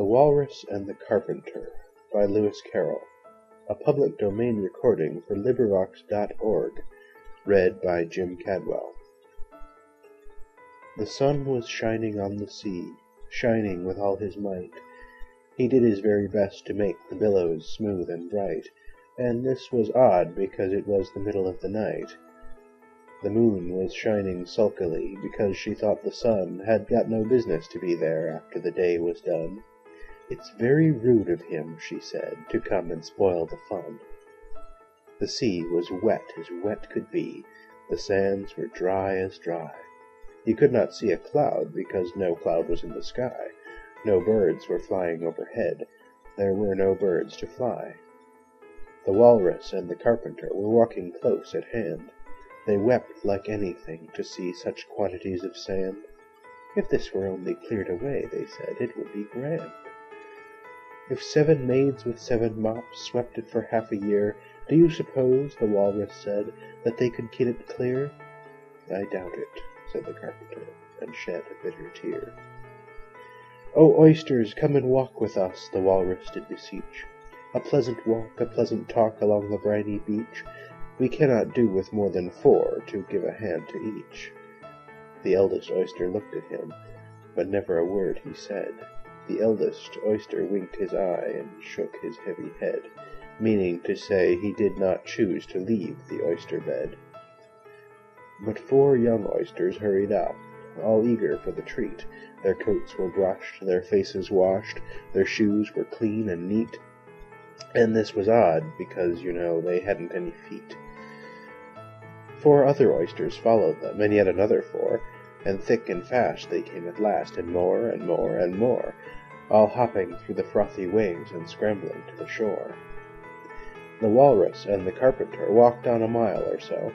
Walrus and the Carpenter by Lewis Carroll. A public domain recording for LibriVox.org. Read by Jim Cadwell. The sun was shining on the sea, shining with all his might. He did his very best to make the billows smooth and bright, and this was odd because it was the middle of the night. The moon was shining sulkily because she thought the sun had got no business to be there after the day was done. "It's very rude of him," she said, "to come and spoil the fun." The sea was wet as wet could be. The sands were dry as dry. You could not see a cloud because no cloud was in the sky. No birds were flying overhead. There were no birds to fly. The Walrus and the Carpenter were walking close at hand. They wept like anything to see such quantities of sand. "If this were only cleared away," they said, "it would be grand. If 7 maids with 7 mops swept it for half a year, do you suppose," the Walrus said, "that they could get it clear?" "I doubt it," said the Carpenter, and shed a bitter tear. "Oh, oysters, come and walk with us," the Walrus did beseech. "A pleasant walk, a pleasant talk along the briny beach. We cannot do with more than 4 to give a hand to each." The eldest oyster looked at him, but never a word he said. The eldest oyster winked his eye and shook his heavy head, meaning to say he did not choose to leave the oyster bed. But 4 young oysters hurried up, all eager for the treat. Their coats were brushed, their faces washed, their shoes were clean and neat. And this was odd, because, they hadn't any feet. 4 other oysters followed them, and yet another 4, and thick and fast they came at last, and more and more and more, all hopping through the frothy waves and scrambling to the shore. The Walrus and the Carpenter walked on a mile or so,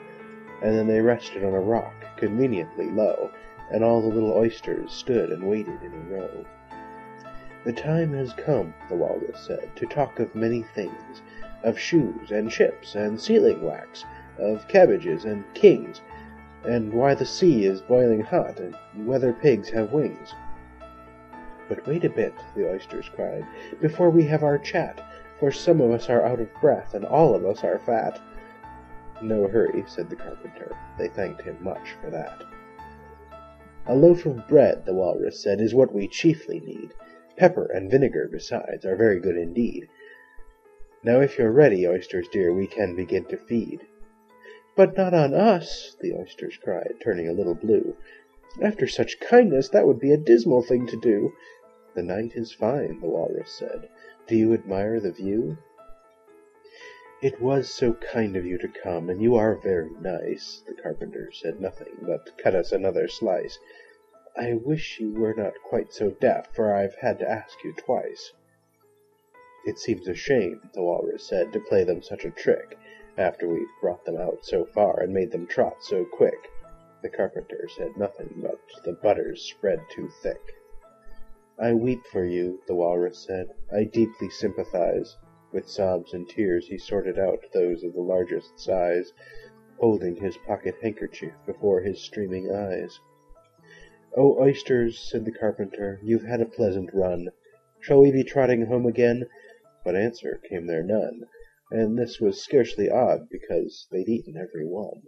and then they rested on a rock, conveniently low, and all the little oysters stood and waited in a row. "The time has come," the Walrus said, "to talk of many things, of shoes and ships and sealing wax, of cabbages and kings, and why the sea is boiling hot, and whether pigs have wings." "But wait a bit," the oysters cried, "before we have our chat, for some of us are out of breath, and all of us are fat." "No hurry," said the Carpenter. They thanked him much for that. "A loaf of bread," the Walrus said, "is what we chiefly need. Pepper and vinegar, besides, are very good indeed. Now if you're ready, oysters dear, we can begin to feed." "But not on us," the oysters cried, turning a little blue. "After such kindness, that would be a dismal thing to do." "The night is fine," the Walrus said. "Do you admire the view?" "It was so kind of you to come, and you are very nice." The Carpenter said nothing, but cut us another slice. "I wish you were not quite so deaf, for I've had to ask you twice." "It seems a shame," the Walrus said, "to play them such a trick, after we've brought them out so far and made them trot so quick." The Carpenter said nothing, but the butter's spread too thick. "I weep for you," the Walrus said. "I deeply sympathize." With sobs and tears he sorted out those of the largest size, holding his pocket handkerchief before his streaming eyes. "Oh, oysters," said the Carpenter, "you've had a pleasant run. Shall we be trotting home again?" But answer came there none, and this was scarcely odd, because they'd eaten every one.